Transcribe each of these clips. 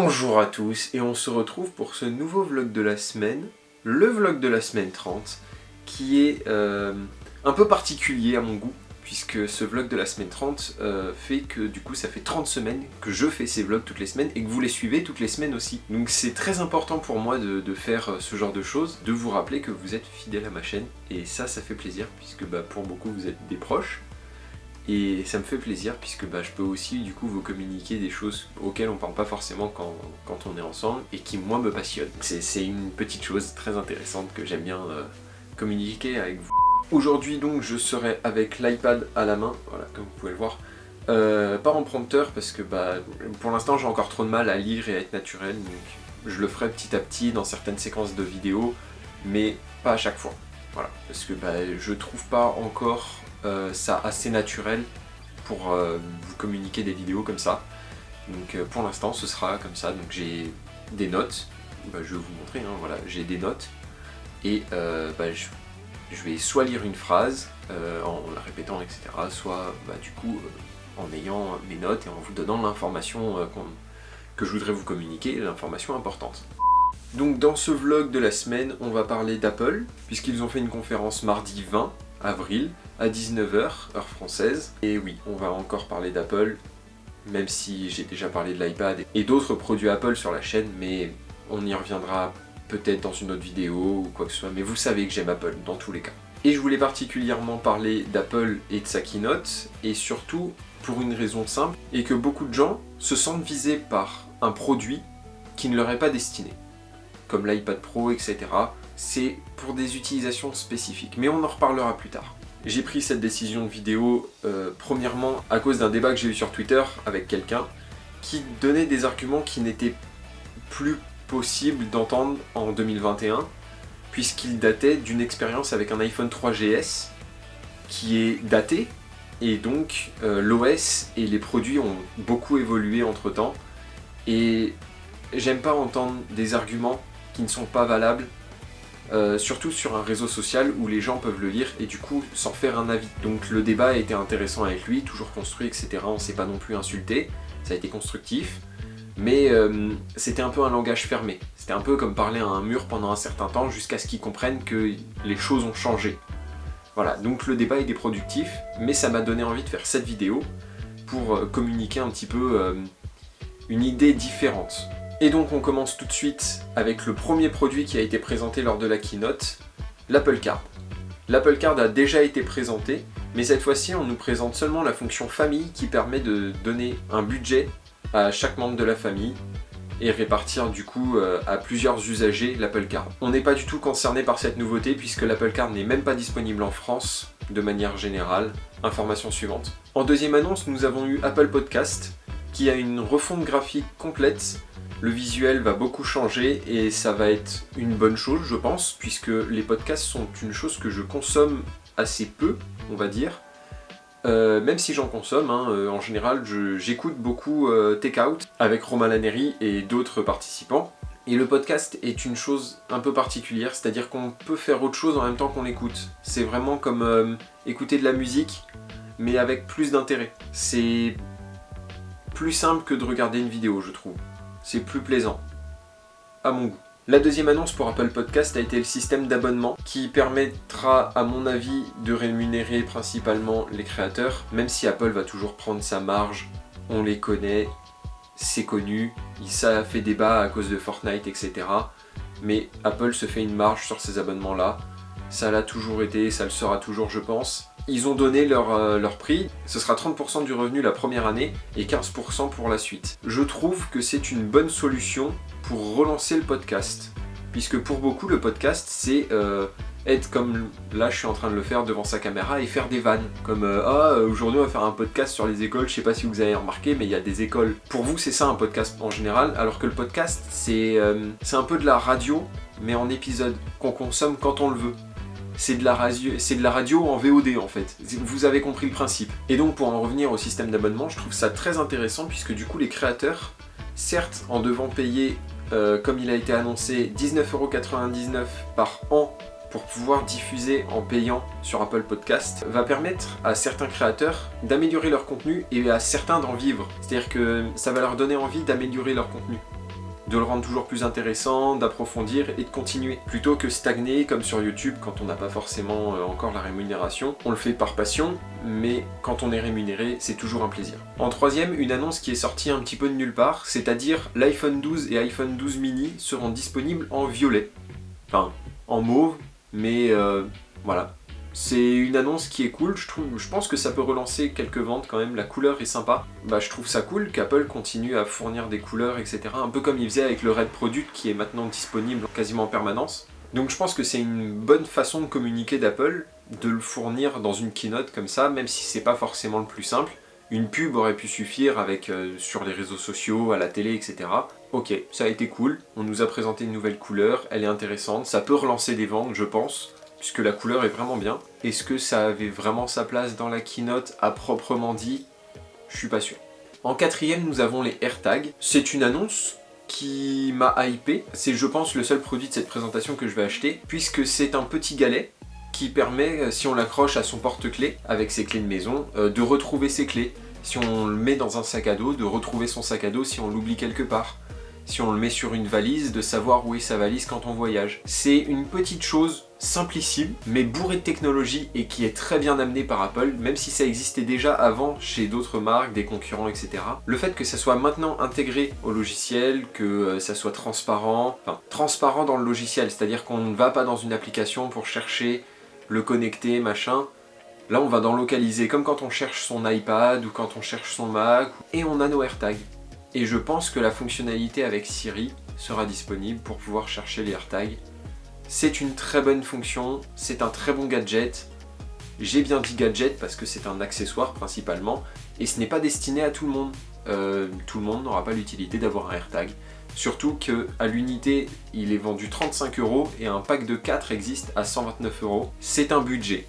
Bonjour à tous et on se retrouve pour ce nouveau vlog de la semaine, le vlog de la semaine 30, qui est un peu particulier à mon goût, puisque ce vlog de la semaine 30 fait que du coup ça fait 30 semaines que je fais ces vlogs toutes les semaines et que vous les suivez toutes les semaines aussi. Donc c'est très important pour moi de faire ce genre de choses, de vous rappeler que vous êtes fidèles à ma chaîne, et ça fait plaisir, puisque pour beaucoup vous êtes des proches. Et ça me fait plaisir puisque je peux aussi du coup vous communiquer des choses auxquelles on parle pas forcément quand on est ensemble et qui moi me passionnent. C'est une petite chose très intéressante que j'aime bien communiquer avec vous. Aujourd'hui donc je serai avec l'iPad à la main, voilà, comme vous pouvez le voir. Pas en prompteur parce que pour l'instant j'ai encore trop de mal à lire et à être naturel, donc je le ferai petit à petit dans certaines séquences de vidéos, mais pas à chaque fois. Voilà, parce que je trouve pas encore ça assez naturel pour vous communiquer des vidéos comme ça. Donc pour l'instant ce sera comme ça. Donc j'ai des notes, je vais vous montrer, hein, voilà, j'ai des notes et je vais soit lire une phrase en la répétant, etc. Soit du coup en ayant mes notes et en vous donnant l'information que je voudrais vous communiquer, l'information importante. Donc dans ce vlog de la semaine, on va parler d'Apple, puisqu'ils ont fait une conférence mardi 20 avril à 19h, heure française. Et oui, on va encore parler d'Apple, même si j'ai déjà parlé de l'iPad et d'autres produits Apple sur la chaîne, mais on y reviendra peut-être dans une autre vidéo ou quoi que ce soit, mais vous savez que j'aime Apple dans tous les cas. Et je voulais particulièrement parler d'Apple et de sa keynote, et surtout pour une raison simple, et que beaucoup de gens se sentent visés par un produit qui ne leur est pas destiné, comme l'iPad Pro, etc. C'est pour des utilisations spécifiques, mais on en reparlera plus tard. J'ai pris cette décision de vidéo premièrement à cause d'un débat que j'ai eu sur Twitter avec quelqu'un qui donnait des arguments qui n'étaient plus possibles d'entendre en 2021, puisqu'il datait d'une expérience avec un iPhone 3GS qui est daté, et donc l'OS et les produits ont beaucoup évolué entre temps, et j'aime pas entendre des arguments qui ne sont pas valables, surtout sur un réseau social où les gens peuvent le lire et du coup s'en faire un avis. Donc le débat a été intéressant avec lui, toujours construit, etc. On s'est pas non plus insulté, ça a été constructif, mais c'était un peu un langage fermé. C'était un peu comme parler à un mur pendant un certain temps jusqu'à ce qu'ils comprennent que les choses ont changé. Voilà, donc le débat était productif, mais ça m'a donné envie de faire cette vidéo pour communiquer un petit peu une idée différente. Et donc on commence tout de suite avec le premier produit qui a été présenté lors de la keynote, l'Apple Card. L'Apple Card a déjà été présenté, mais cette fois-ci on nous présente seulement la fonction famille qui permet de donner un budget à chaque membre de la famille et répartir du coup à plusieurs usagers l'Apple Card. On n'est pas du tout concerné par cette nouveauté puisque l'Apple Card n'est même pas disponible en France de manière générale. Information suivante. En deuxième annonce, nous avons eu Apple Podcast qui a une refonte graphique complète. Le visuel va beaucoup changer et ça va être une bonne chose, je pense, puisque les podcasts sont une chose que je consomme assez peu, on va dire. Même si j'en consomme, en général, j'écoute beaucoup Take Out avec Romain Laneri et d'autres participants. Et le podcast est une chose un peu particulière, c'est-à-dire qu'on peut faire autre chose en même temps qu'on l'écoute. C'est vraiment comme écouter de la musique, mais avec plus d'intérêt. C'est plus simple que de regarder une vidéo, je trouve. C'est plus plaisant, à mon goût. La deuxième annonce pour Apple Podcast a été le système d'abonnement qui permettra, à mon avis, de rémunérer principalement les créateurs, même si Apple va toujours prendre sa marge, on les connaît, c'est connu, ça a fait débat à cause de Fortnite, etc. Mais Apple se fait une marge sur ces abonnements-là, ça l'a toujours été, ça le sera toujours, je pense. Ils ont donné leur prix, ce sera 30% du revenu la première année et 15% pour la suite. Je trouve que c'est une bonne solution pour relancer le podcast, puisque pour beaucoup le podcast c'est être comme là je suis en train de le faire devant sa caméra et faire des vannes, comme aujourd'hui on va faire un podcast sur les écoles, je sais pas si vous avez remarqué mais il y a des écoles. Pour vous c'est ça un podcast en général, alors que le podcast c'est un peu de la radio mais en épisode qu'on consomme quand on le veut. C'est de la radio en VOD en fait, vous avez compris le principe. Et donc pour en revenir au système d'abonnement, je trouve ça très intéressant puisque du coup les créateurs, certes en devant payer, comme il a été annoncé, 19,99€ par an pour pouvoir diffuser en payant sur Apple Podcast, va permettre à certains créateurs d'améliorer leur contenu et à certains d'en vivre. C'est-à-dire que ça va leur donner envie d'améliorer leur contenu. de le rendre toujours plus intéressant, d'approfondir et de continuer. Plutôt que stagner comme sur YouTube quand on n'a pas forcément encore la rémunération. On le fait par passion, mais quand on est rémunéré, c'est toujours un plaisir. En troisième, une annonce qui est sortie un petit peu de nulle part, c'est-à-dire l'iPhone 12 et iPhone 12 mini seront disponibles en violet. Enfin, en mauve, mais voilà. C'est une annonce qui est cool, je pense que ça peut relancer quelques ventes quand même, la couleur est sympa. Bah je trouve ça cool qu'Apple continue à fournir des couleurs, etc. Un peu comme il faisait avec le Red Product qui est maintenant disponible quasiment en permanence. Donc je pense que c'est une bonne façon de communiquer d'Apple, de le fournir dans une keynote comme ça, même si c'est pas forcément le plus simple. Une pub aurait pu suffire avec sur les réseaux sociaux, à la télé, etc. Ok, ça a été cool, on nous a présenté une nouvelle couleur, elle est intéressante, ça peut relancer des ventes je pense, puisque la couleur est vraiment bien. Est-ce que ça avait vraiment sa place dans la keynote à proprement dit? Je suis pas sûr. En quatrième, nous avons les AirTags. C'est une annonce qui m'a hypé. C'est, je pense, le seul produit de cette présentation que je vais acheter, puisque c'est un petit galet qui permet, si on l'accroche à son porte-clés, avec ses clés de maison, de retrouver ses clés. Si on le met dans un sac à dos, de retrouver son sac à dos si on l'oublie quelque part. Si on le met sur une valise, de savoir où est sa valise quand on voyage. C'est une petite chose simplissime, mais bourrée de technologie et qui est très bien amenée par Apple, même si ça existait déjà avant chez d'autres marques, des concurrents, etc. Le fait que ça soit maintenant intégré au logiciel, que ça soit transparent, enfin transparent dans le logiciel, c'est-à-dire qu'on ne va pas dans une application pour chercher, le connecter, machin. Là on va dans localiser, comme quand on cherche son iPad ou quand on cherche son Mac, et on a nos AirTags. Et je pense que la fonctionnalité avec Siri sera disponible pour pouvoir chercher les AirTags. C'est une très bonne fonction, c'est un très bon gadget. J'ai bien dit gadget parce que c'est un accessoire principalement, et ce n'est pas destiné à tout le monde. Tout le monde n'aura pas l'utilité d'avoir un AirTag. Surtout qu'à l'unité, il est vendu 35 € et un pack de 4 existe à 129 €. C'est un budget.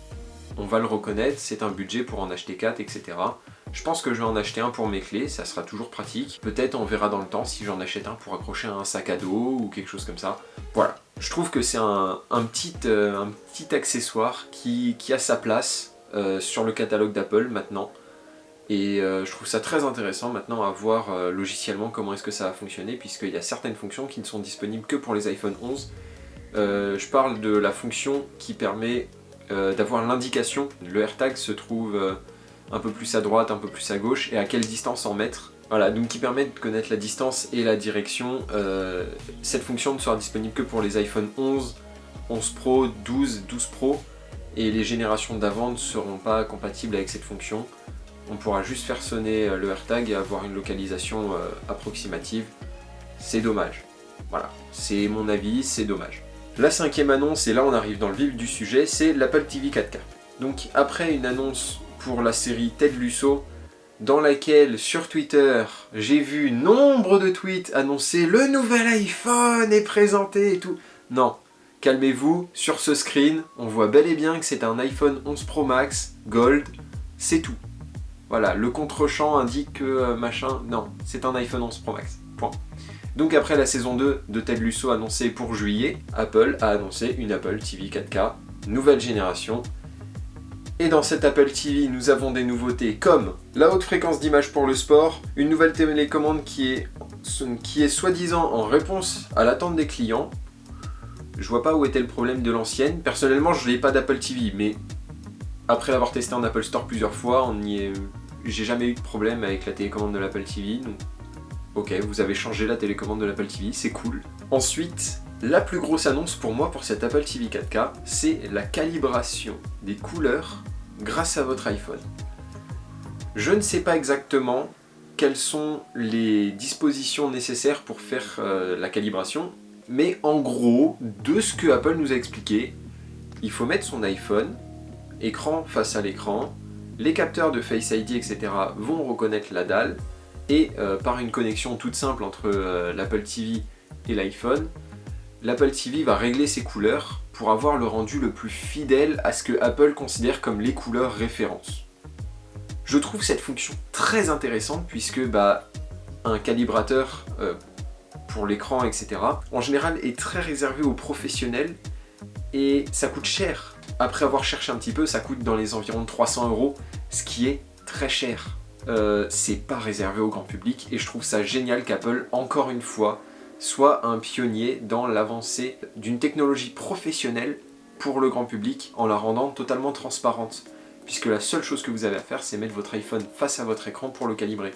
On va le reconnaître, c'est un budget pour en acheter 4, etc. Je pense que je vais en acheter un pour mes clés, ça sera toujours pratique. Peut-être on verra dans le temps si j'en achète un pour accrocher à un sac à dos ou quelque chose comme ça. Voilà, je trouve que c'est un petit accessoire qui a sa place sur le catalogue d'Apple maintenant. Et je trouve ça très intéressant maintenant à voir logiciellement comment est-ce que ça va fonctionner, puisqu'il y a certaines fonctions qui ne sont disponibles que pour les iPhone 11. Je parle de la fonction qui permet d'avoir l'indication. Le AirTag se trouve un peu plus à droite, un peu plus à gauche, et à quelle distance en mettre. Voilà, donc qui permet de connaître la distance et la direction. Cette fonction ne sera disponible que pour les iPhone 11, 11 Pro, 12, 12 Pro, et les générations d'avant ne seront pas compatibles avec cette fonction. On pourra juste faire sonner le AirTag et avoir une localisation approximative. C'est dommage. Voilà, c'est mon avis, c'est dommage. La cinquième annonce, et là on arrive dans le vif du sujet, c'est l'Apple TV 4K. Donc après une annonce pour la série Ted Lasso, dans laquelle sur Twitter j'ai vu nombre de tweets annoncer le nouvel iPhone est présenté et tout. Non, calmez-vous, sur ce screen, on voit bel et bien que c'est un iPhone 11 Pro Max Gold, c'est tout. Voilà, le contre-champ indique que machin, non, c'est un iPhone 11 Pro Max, point. Donc après la saison 2 de Ted Lasso annoncée pour juillet, Apple a annoncé une Apple TV 4K, nouvelle génération. Et dans cette Apple TV, nous avons des nouveautés comme la haute fréquence d'image pour le sport, une nouvelle télécommande qui est soi-disant en réponse à l'attente des clients. Je vois pas où était le problème de l'ancienne. Personnellement, je n'ai pas d'Apple TV, mais après l'avoir testé en Apple Store plusieurs fois, j'ai jamais eu de problème avec la télécommande de l'Apple TV. Donc, ok, vous avez changé la télécommande de l'Apple TV, c'est cool. Ensuite, la plus grosse annonce pour moi pour cette Apple TV 4K, c'est la calibration des couleurs grâce à votre iPhone. Je ne sais pas exactement quelles sont les dispositions nécessaires pour faire la calibration, mais en gros, de ce que Apple nous a expliqué, il faut mettre son iPhone, écran face à l'écran, les capteurs de Face ID, etc. vont reconnaître la dalle, et par une connexion toute simple entre l'Apple TV et l'iPhone, l'Apple TV va régler ses couleurs pour avoir le rendu le plus fidèle à ce que Apple considère comme les couleurs références. Je trouve cette fonction très intéressante puisque un calibrateur pour l'écran, etc. en général est très réservé aux professionnels et ça coûte cher. Après avoir cherché un petit peu, ça coûte dans les environs de 300 €, ce qui est très cher. C'est pas réservé au grand public et je trouve ça génial qu'Apple, encore une fois, soit un pionnier dans l'avancée d'une technologie professionnelle pour le grand public en la rendant totalement transparente. Puisque la seule chose que vous avez à faire, c'est mettre votre iPhone face à votre écran pour le calibrer.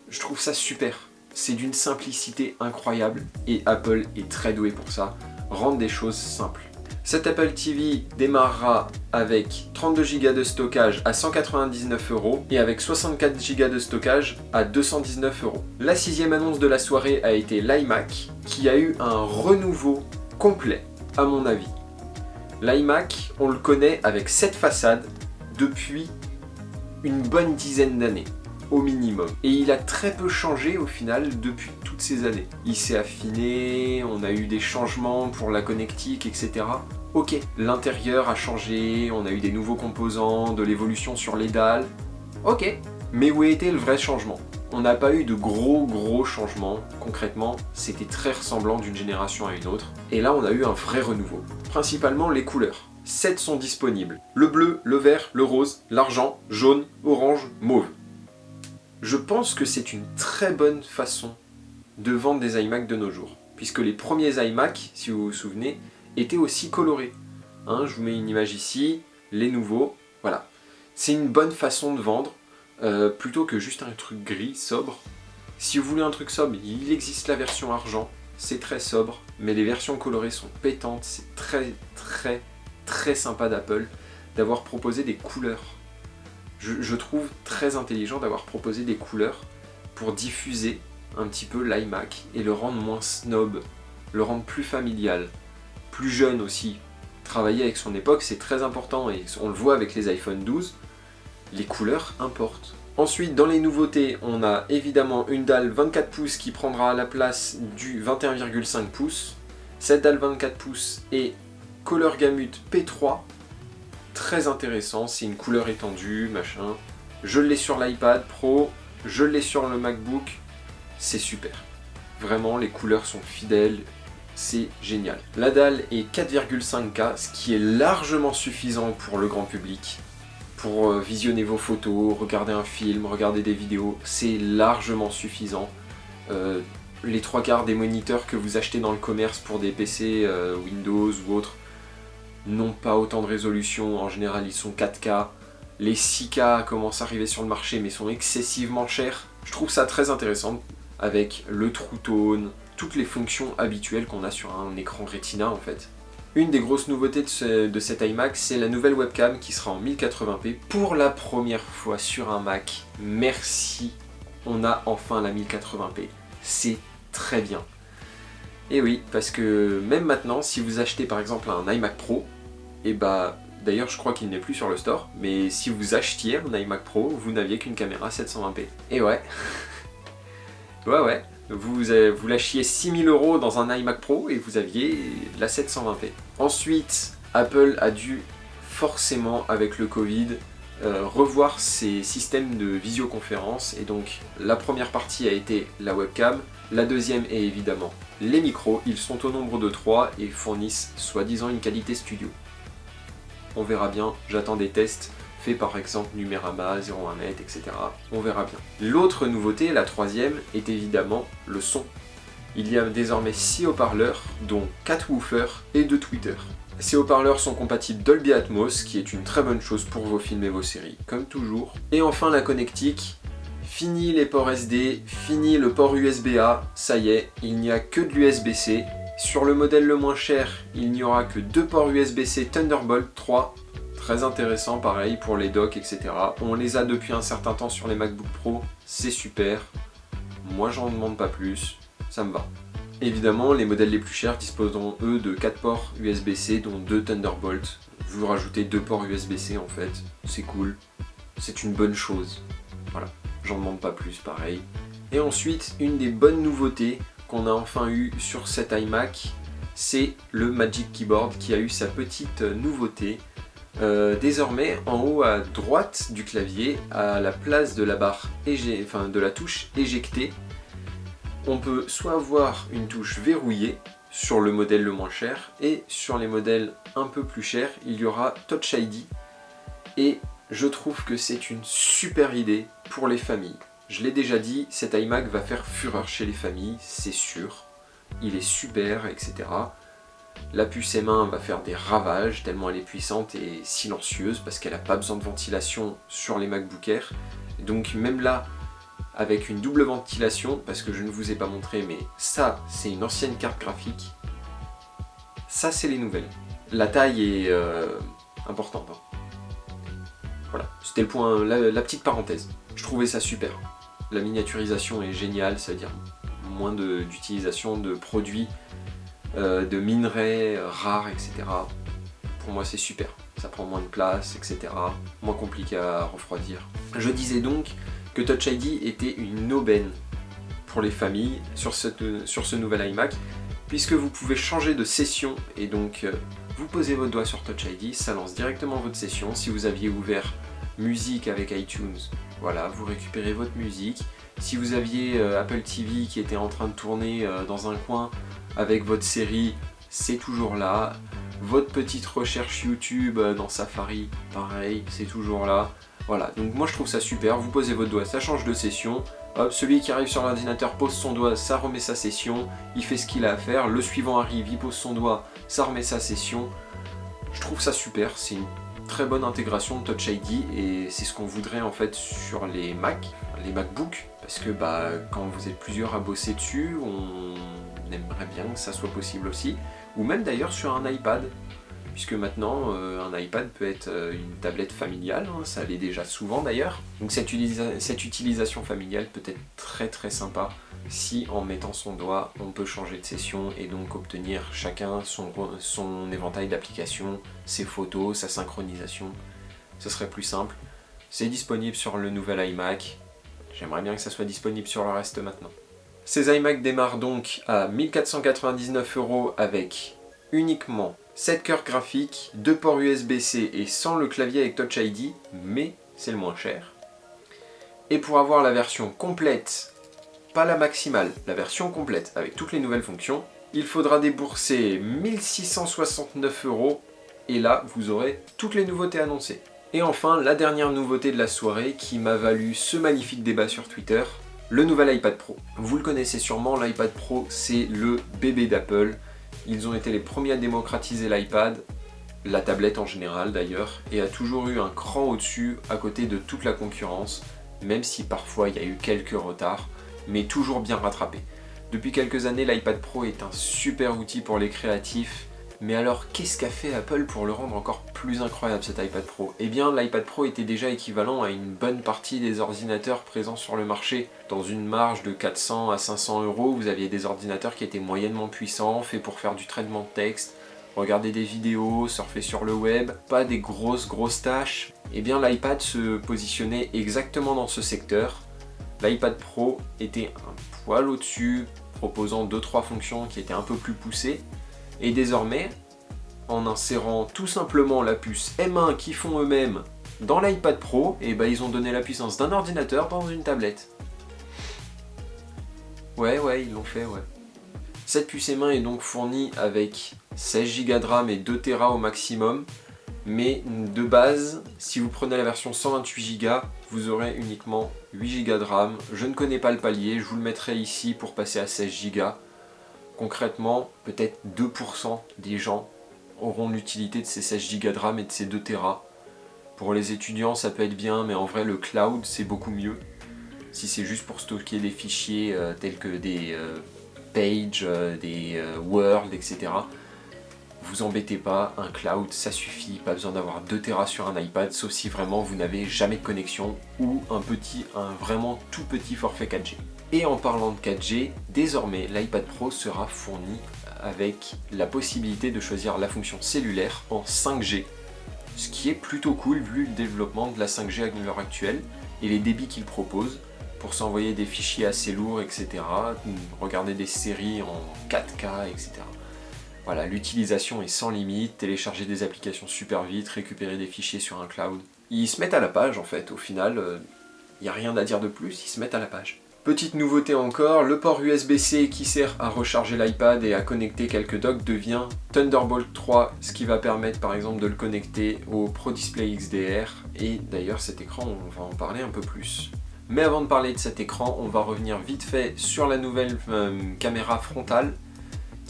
Je trouve ça super. C'est d'une simplicité incroyable et Apple est très doué pour ça, rendre des choses simples. Cet Apple TV démarrera avec 32 Go de stockage à 199 € et avec 64 Go de stockage à 219 €. La 6e annonce de la soirée a été l'iMac, qui a eu un renouveau complet, à mon avis. L'iMac, on le connaît avec cette façade depuis une bonne dizaine d'années, au minimum. Et il a très peu changé au final depuis toutes ces années. Il s'est affiné, on a eu des changements pour la connectique, etc. Ok, l'intérieur a changé, on a eu des nouveaux composants, de l'évolution sur les dalles. Ok, mais où était le vrai changement? On n'a pas eu de gros changements. Concrètement, c'était très ressemblant d'une génération à une autre. Et là, on a eu un vrai renouveau. Principalement les couleurs. 7 sont disponibles. Le bleu, le vert, le rose, l'argent, jaune, orange, mauve. Je pense que c'est une très bonne façon de vendre des iMac de nos jours. Puisque les premiers iMac, si vous vous souvenez, étaient aussi colorés. Hein, je vous mets une image ici, les nouveaux, voilà. C'est une bonne façon de vendre, plutôt que juste un truc gris, sobre. Si vous voulez un truc sobre, il existe la version argent, c'est très sobre, mais les versions colorées sont pétantes, c'est très sympa d'Apple d'avoir proposé des couleurs. Je trouve très intelligent d'avoir proposé des couleurs pour diffuser un petit peu l'iMac et le rendre moins snob, le rendre plus familial, plus jeune aussi. Travailler avec son époque, c'est très important et on le voit avec les iPhone 12, les couleurs importent. Ensuite, dans les nouveautés, on a évidemment une dalle 24 pouces qui prendra la place du 21,5 pouces. Cette dalle 24 pouces est Color Gamut P3, très intéressant, c'est une couleur étendue, machin. Je l'ai sur l'iPad Pro, je l'ai sur le MacBook, c'est super. Vraiment, les couleurs sont fidèles, c'est génial. La dalle est 4,5K, ce qui est largement suffisant pour le grand public. Pour visionner vos photos, regarder un film, regarder des vidéos, c'est largement suffisant. Les 3/4 des moniteurs que vous achetez dans le commerce pour des PC Windows ou autres n'ont pas autant de résolution, en général ils sont 4K. Les 6K commencent à arriver sur le marché mais sont excessivement chers. Je trouve ça très intéressant avec le True Tone, toutes les fonctions habituelles qu'on a sur un écran Retina en fait. Une des grosses nouveautés de cet iMac, c'est la nouvelle webcam qui sera en 1080p pour la première fois sur un Mac. Merci, on a enfin la 1080p. C'est très bien. Et oui, parce que même maintenant, si vous achetez par exemple un iMac Pro, et bah d'ailleurs je crois qu'il n'est plus sur le store, mais si vous achetiez un iMac Pro, vous n'aviez qu'une caméra 720p. Et ouais, ouais, vous lâchiez 6 000 € dans un iMac Pro et vous aviez la 720p. Ensuite, Apple a dû forcément avec le Covid revoir ses systèmes de visioconférence et donc la première partie a été la webcam, la deuxième est évidemment les micros, ils sont au nombre de 3 et fournissent soi-disant une qualité studio. On verra bien, j'attends des tests faits par exemple Numérama, 01net, etc. On verra bien. L'autre nouveauté, la troisième, est évidemment le son. Il y a désormais 6 haut-parleurs, dont 4 woofers et 2 tweeters. Ces haut-parleurs sont compatibles Dolby Atmos, qui est une très bonne chose pour vos films et vos séries, comme toujours. Et enfin la connectique, fini les ports SD, fini le port USB-A, ça y est, il n'y a que de l'USB-C. Sur le modèle le moins cher, il n'y aura que 2 ports USB-C Thunderbolt 3, très intéressant pareil pour les docks, etc. On les a depuis un certain temps sur les MacBook Pro, c'est super. Moi j'en demande pas plus, ça me va. Évidemment, les modèles les plus chers disposeront eux de 4 ports USB-C dont 2 Thunderbolt. Vous rajoutez 2 ports USB-C en fait, c'est cool, c'est une bonne chose. Voilà, j'en demande pas plus pareil. Et ensuite, une des bonnes nouveautés qu'on a enfin eu sur cet iMac, c'est le Magic Keyboard qui a eu sa petite nouveauté. Désormais, en haut à droite du clavier, à la place de la barre de la touche éjectée, on peut soit avoir une touche verrouillée sur le modèle le moins cher, et sur les modèles un peu plus chers, il y aura Touch ID. Et je trouve que c'est une super idée pour les familles. Je l'ai déjà dit, cet iMac va faire fureur chez les familles, c'est sûr. il est super, etc. La puce M1 va faire des ravages tellement elle est puissante et silencieuse parce qu'elle n'a pas besoin de ventilation sur les MacBook Air. Donc même là, avec une double ventilation, parce que je ne vous ai pas montré, mais ça c'est une ancienne carte graphique, ça c'est les nouvelles. La taille est importante. Hein. Voilà, c'était le point, la petite parenthèse. Je trouvais ça super. La miniaturisation est géniale, c'est-à-dire moins d'utilisation de produits, de minerais rares, etc. Pour moi c'est super. Ça prend moins de place, etc. Moins compliqué à refroidir. Je disais donc que Touch ID était une aubaine pour les familles sur ce nouvel iMac, puisque vous pouvez changer de session et donc vous posez votre doigt sur Touch ID, ça lance directement votre session. Si vous aviez ouvert musique avec iTunes, voilà, vous récupérez votre musique. Si vous aviez Apple TV qui était en train de tourner dans un coin avec votre série, c'est toujours là. Votre petite recherche YouTube dans Safari, pareil, c'est toujours là. Voilà, donc moi je trouve ça super, vous posez votre doigt, ça change de session. Hop, celui qui arrive sur l'ordinateur pose son doigt, ça remet sa session, il fait ce qu'il a à faire. Le suivant arrive, il pose son doigt, ça remet sa session. Je trouve ça super, c'est une très bonne intégration de Touch ID et c'est ce qu'on voudrait en fait sur les Mac, les MacBook, parce que quand vous êtes plusieurs à bosser dessus, on aimerait bien que ça soit possible aussi, ou même d'ailleurs sur un iPad, puisque maintenant un iPad peut être une tablette familiale, hein, ça l'est déjà souvent d'ailleurs, donc cette utilisation familiale peut être très très sympa si en mettant son doigt on peut changer de session et donc obtenir chacun son éventail d'applications, ses photos, sa synchronisation, ce serait plus simple. C'est disponible sur le nouvel iMac, j'aimerais bien que ça soit disponible sur le reste maintenant. Ces iMac démarrent donc à 1499 € avec uniquement 7 cœurs graphiques, 2 ports USB-C et sans le clavier avec Touch ID, mais c'est le moins cher. Et pour avoir la version complète, pas la maximale, la version complète avec toutes les nouvelles fonctions, il faudra débourser 1669 € et là vous aurez toutes les nouveautés annoncées. Et enfin, la dernière nouveauté de la soirée qui m'a valu ce magnifique débat sur Twitter, le nouvel iPad Pro. Vous le connaissez sûrement, l'iPad Pro c'est le bébé d'Apple. Ils ont été les premiers à démocratiser l'iPad, la tablette en général d'ailleurs, et a toujours eu un cran au-dessus à côté de toute la concurrence, même si parfois il y a eu quelques retards, mais toujours bien rattrapé. Depuis quelques années, l'iPad Pro est un super outil pour les créatifs, mais alors qu'est-ce qu'a fait Apple pour le rendre encore plus incroyable cet iPad Pro? Eh bien l'iPad Pro était déjà équivalent à une bonne partie des ordinateurs présents sur le marché. Dans une marge de 400 à 500 €, vous aviez des ordinateurs qui étaient moyennement puissants, faits pour faire du traitement de texte, regarder des vidéos, surfer sur le web, pas des grosses tâches. Eh bien l'iPad se positionnait exactement dans ce secteur. L'iPad Pro était un poil au-dessus, proposant 2-3 fonctions qui étaient un peu plus poussées. Et désormais, en insérant tout simplement la puce M1 qu'ils font eux-mêmes dans l'iPad Pro, et ils ont donné la puissance d'un ordinateur dans une tablette. Ouais, ils l'ont fait, ouais. Cette puce M1 est donc fournie avec 16 Go de RAM et 2 Tera au maximum, mais de base, si vous prenez la version 128 Go, vous aurez uniquement 8 Go de RAM. Je ne connais pas le palier, je vous le mettrai ici pour passer à 16 Go. Concrètement, peut-être 2% des gens auront l'utilité de ces 16 Go de RAM et de ces 2 Tera. Pour les étudiants, ça peut être bien, mais en vrai, le cloud, c'est beaucoup mieux. Si c'est juste pour stocker des fichiers tels que des pages, des Word, etc. Vous embêtez pas, un cloud, ça suffit. Pas besoin d'avoir 2 Tera sur un iPad, sauf si vraiment vous n'avez jamais de connexion ou un vraiment tout petit forfait 4G. Et en parlant de 4G, désormais l'iPad Pro sera fourni avec la possibilité de choisir la fonction cellulaire en 5G, ce qui est plutôt cool vu le développement de la 5G à l'heure actuelle et les débits qu'il propose pour s'envoyer des fichiers assez lourds, etc., regarder des séries en 4K, etc. Voilà, l'utilisation est sans limite, télécharger des applications super vite, récupérer des fichiers sur un cloud. Ils se mettent à la page en fait, au final, il n'y a rien à dire de plus, ils se mettent à la page. Petite nouveauté encore, le port USB-C qui sert à recharger l'iPad et à connecter quelques docks devient Thunderbolt 3, ce qui va permettre par exemple de le connecter au Pro Display XDR, et d'ailleurs cet écran on va en parler un peu plus. Mais avant de parler de cet écran, on va revenir vite fait sur la nouvelle caméra frontale.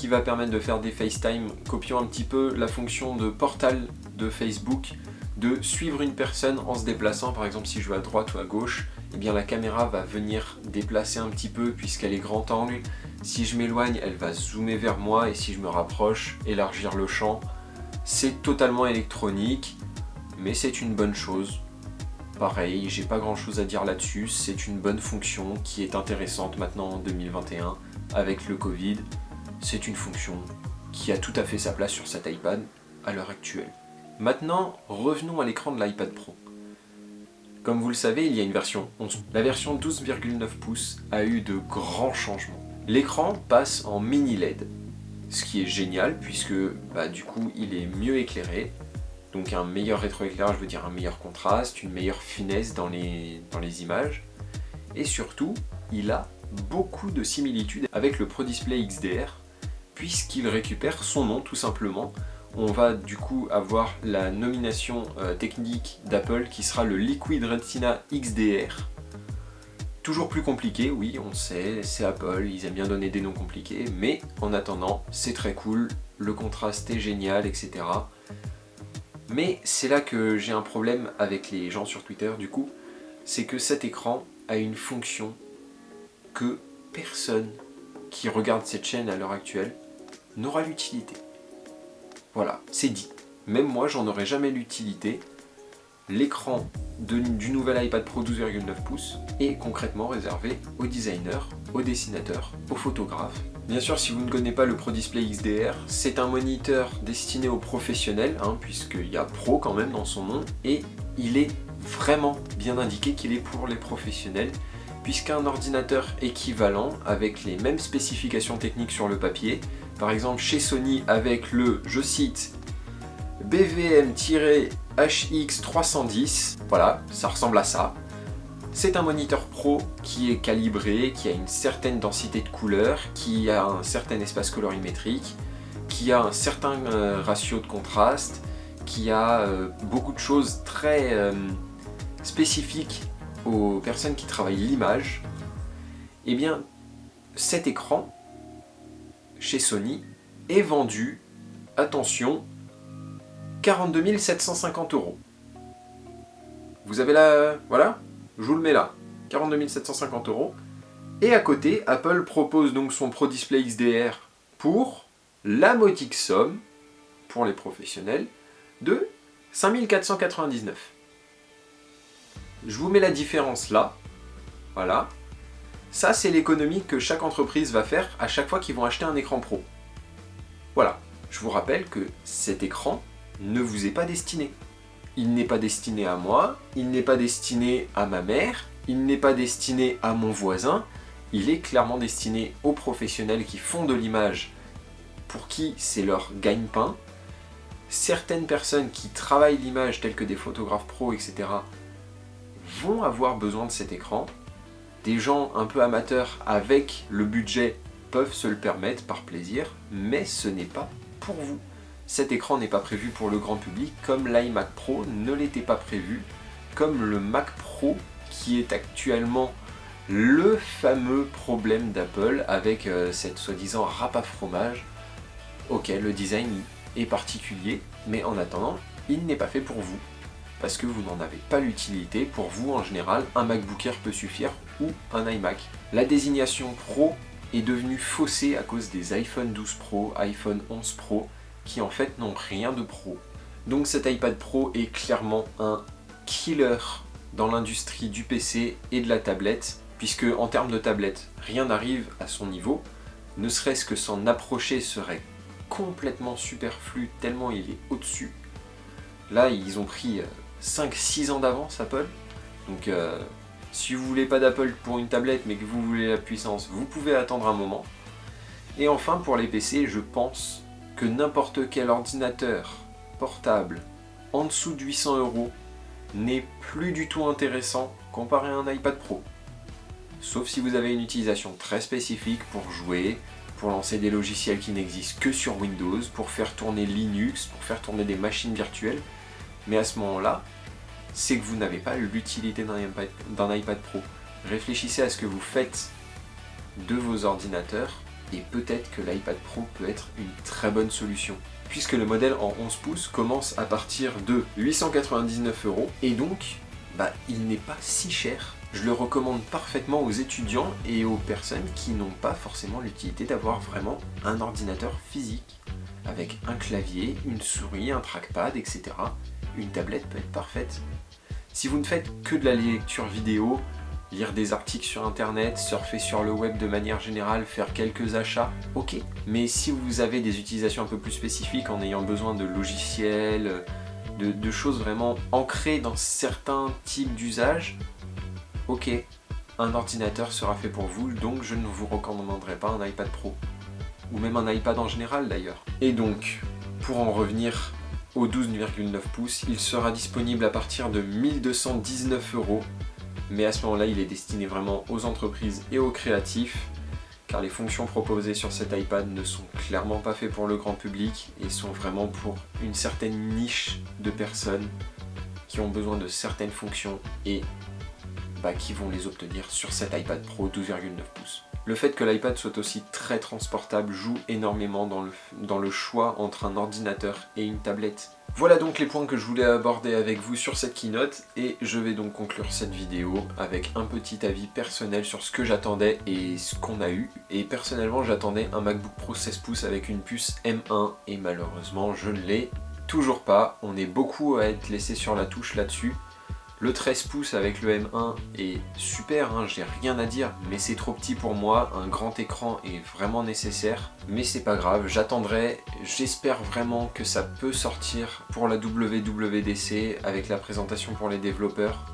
qui va permettre de faire des FaceTime, copiant un petit peu la fonction de portal de Facebook, de suivre une personne en se déplaçant. Par exemple, si je vais à droite ou à gauche, eh bien la caméra va venir déplacer un petit peu puisqu'elle est grand angle. Si je m'éloigne, elle va zoomer vers moi, et si je me rapproche, élargir le champ. C'est totalement électronique, mais c'est une bonne chose. Pareil, j'ai pas grand chose à dire là-dessus, c'est une bonne fonction qui est intéressante maintenant en 2021 avec le Covid. C'est une fonction qui a tout à fait sa place sur cet iPad à l'heure actuelle. Maintenant, revenons à l'écran de l'iPad Pro. Comme vous le savez, il y a une version 11. La version 12,9 pouces a eu de grands changements. L'écran passe en mini LED, ce qui est génial puisque du coup il est mieux éclairé. Donc un meilleur rétroéclairage veut dire un meilleur contraste, une meilleure finesse dans les images. Et surtout, il a beaucoup de similitudes avec le Pro Display XDR, puisqu'il récupère son nom tout simplement. On va du coup avoir la nomination technique d'Apple qui sera le Liquid Retina XDR. Toujours plus compliqué, oui, on sait, c'est Apple, ils aiment bien donner des noms compliqués, mais en attendant, c'est très cool, le contraste est génial, etc. Mais c'est là que j'ai un problème avec les gens sur Twitter du coup, c'est que cet écran a une fonction que personne qui regarde cette chaîne à l'heure actuelle n'aura l'utilité. Voilà, c'est dit. Même moi, j'en aurais jamais l'utilité. L'écran du nouvel iPad Pro 12,9 pouces est concrètement réservé aux designers, aux dessinateurs, aux photographes. Bien sûr, si vous ne connaissez pas le Pro Display XDR, c'est un moniteur destiné aux professionnels, puisqu'il y a Pro quand même dans son nom, et il est vraiment bien indiqué qu'il est pour les professionnels, puisqu'un ordinateur équivalent, avec les mêmes spécifications techniques sur le papier, par exemple chez Sony avec le, je cite, BVM-HX310, voilà, ça ressemble à ça. C'est un moniteur pro qui est calibré, qui a une certaine densité de couleurs, qui a un certain espace colorimétrique, qui a un certain ratio de contraste, qui a beaucoup de choses très spécifiques aux personnes qui travaillent l'image. Eh bien, cet écran, chez Sony, est vendu, attention, 42 750 €. Vous avez la... voilà, je vous le mets là, 42 750 €. Et à côté, Apple propose donc son Pro Display XDR pour la modique somme, pour les professionnels, de 5 499 €. Je vous mets la différence là, voilà. Ça, c'est l'économie que chaque entreprise va faire à chaque fois qu'ils vont acheter un écran pro. Voilà, je vous rappelle que cet écran ne vous est pas destiné. Il n'est pas destiné à moi, il n'est pas destiné à ma mère, il n'est pas destiné à mon voisin, il est clairement destiné aux professionnels qui font de l'image, pour qui c'est leur gagne-pain. Certaines personnes qui travaillent l'image, telles que des photographes pros, etc., vont avoir besoin de cet écran. Des gens un peu amateurs avec le budget peuvent se le permettre par plaisir, mais ce n'est pas pour vous. Cet écran n'est pas prévu pour le grand public, comme l'iMac Pro ne l'était pas prévu, comme le Mac Pro qui est actuellement le fameux problème d'Apple avec cette soi-disant râpe à fromage. Ok, le design est particulier, mais en attendant, il n'est pas fait pour vous, parce que vous n'en avez pas l'utilité. Pour vous, en général, un MacBook Air peut suffire, ou un iMac. La désignation Pro est devenue faussée à cause des iPhone 12 Pro, iPhone 11 Pro, qui en fait n'ont rien de pro. Donc cet iPad Pro est clairement un killer dans l'industrie du PC et de la tablette, puisque en termes de tablette, rien n'arrive à son niveau, ne serait-ce que s'en approcher serait complètement superflu tellement il est au-dessus. Là, ils ont pris 5-6 ans d'avance, Apple, donc si vous voulez pas d'Apple pour une tablette mais que vous voulez la puissance, vous pouvez attendre un moment. Et enfin, pour les PC, je pense que n'importe quel ordinateur portable en dessous de 800 € n'est plus du tout intéressant comparé à un iPad Pro. Sauf si vous avez une utilisation très spécifique pour jouer, pour lancer des logiciels qui n'existent que sur Windows, pour faire tourner Linux, pour faire tourner des machines virtuelles. Mais à ce moment-là, c'est que vous n'avez pas l'utilité d'un iPad Pro. Réfléchissez à ce que vous faites de vos ordinateurs et peut-être que l'iPad Pro peut être une très bonne solution. Puisque le modèle en 11 pouces commence à partir de 899 € et donc il n'est pas si cher. Je le recommande parfaitement aux étudiants et aux personnes qui n'ont pas forcément l'utilité d'avoir vraiment un ordinateur physique avec un clavier, une souris, un trackpad, etc. Une tablette peut être parfaite. Si vous ne faites que de la lecture vidéo, lire des articles sur internet, surfer sur le web de manière générale, faire quelques achats, ok. Mais si vous avez des utilisations un peu plus spécifiques en ayant besoin de logiciels, de choses vraiment ancrées dans certains types d'usages, ok, un ordinateur sera fait pour vous, donc je ne vous recommanderai pas un iPad Pro. Ou même un iPad en général d'ailleurs. Et donc, pour en revenir au 12,9 pouces, il sera disponible à partir de 1219 €. Mais à ce moment-là, il est destiné vraiment aux entreprises et aux créatifs, car les fonctions proposées sur cet iPad ne sont clairement pas faites pour le grand public et sont vraiment pour une certaine niche de personnes qui ont besoin de certaines fonctions et qui vont les obtenir sur cet iPad Pro 12,9 pouces. Le fait que l'iPad soit aussi très transportable joue énormément dans le choix entre un ordinateur et une tablette. Voilà donc les points que je voulais aborder avec vous sur cette keynote et je vais donc conclure cette vidéo avec un petit avis personnel sur ce que j'attendais et ce qu'on a eu. Et personnellement j'attendais un MacBook Pro 16 pouces avec une puce M1 et malheureusement je ne l'ai toujours pas. On est beaucoup à être laissé sur la touche là-dessus. Le 13 pouces avec le M1 est super, hein, j'ai rien à dire, mais c'est trop petit pour moi, un grand écran est vraiment nécessaire, mais c'est pas grave, j'attendrai, j'espère vraiment que ça peut sortir pour la WWDC avec la présentation pour les développeurs,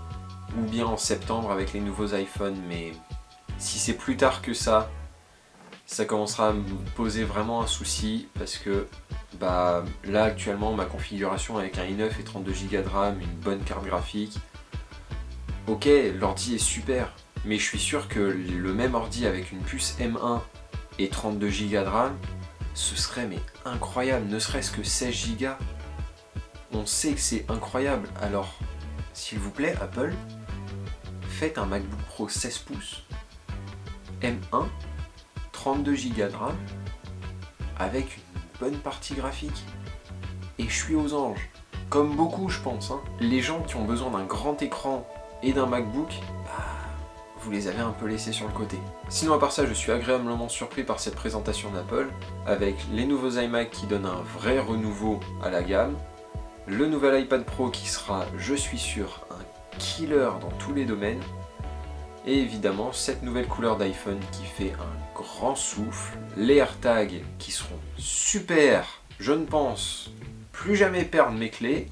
ou bien en septembre avec les nouveaux iPhones, mais si c'est plus tard que ça commencera à me poser vraiment un souci, parce que là actuellement ma configuration avec un i9 et 32 Go de RAM, une bonne carte graphique, ok, l'ordi est super, mais je suis sûr que le même ordi avec une puce M1 et 32 Go de RAM, ce serait mais incroyable, ne serait-ce que 16 Go. On sait que c'est incroyable, alors s'il vous plaît Apple, faites un MacBook Pro 16 pouces, M1, 32 Go de RAM, avec une bonne partie graphique. Et je suis aux anges. Comme beaucoup je pense, hein. Les gens qui ont besoin d'un grand écran et d'un MacBook, vous les avez un peu laissés sur le côté. Sinon à part ça, je suis agréablement surpris par cette présentation d'Apple, avec les nouveaux iMac qui donnent un vrai renouveau à la gamme, le nouvel iPad Pro qui sera, je suis sûr, un killer dans tous les domaines, et évidemment cette nouvelle couleur d'iPhone qui fait un grand souffle, les AirTags qui seront super, je ne pense plus jamais perdre mes clés.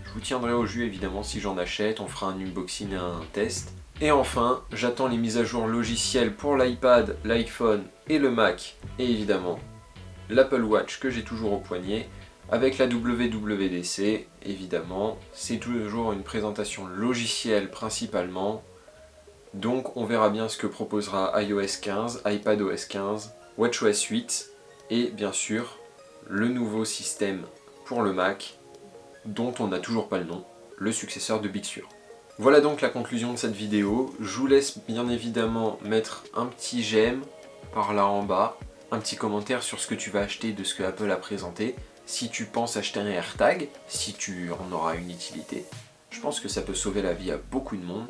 Je vous tiendrai au jus évidemment si j'en achète, on fera un unboxing et un test. Et enfin, j'attends les mises à jour logicielles pour l'iPad, l'iPhone et le Mac, et évidemment l'Apple Watch que j'ai toujours au poignet, avec la WWDC, évidemment, c'est toujours une présentation logicielle principalement, donc on verra bien ce que proposera iOS 15, iPadOS 15, WatchOS 8, et bien sûr, le nouveau système pour le Mac, dont on n'a toujours pas le nom, le successeur de Big Sur. Voilà donc la conclusion de cette vidéo. Je vous laisse bien évidemment mettre un petit j'aime par là en bas, un petit commentaire sur ce que tu vas acheter de ce que Apple a présenté, si tu penses acheter un AirTag, si tu en auras une utilité. Je pense que ça peut sauver la vie à beaucoup de monde.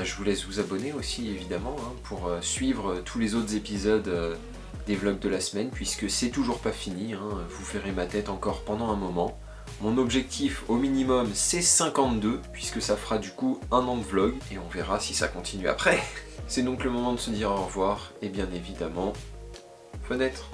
Je vous laisse vous abonner aussi évidemment pour suivre tous les autres épisodes des vlogs de la semaine, puisque c'est toujours pas fini, vous verrez ma tête encore pendant un moment. Mon objectif au minimum c'est 52, puisque ça fera du coup un an de vlog, et on verra si ça continue après. C'est donc le moment de se dire au revoir, et bien évidemment, fenêtre.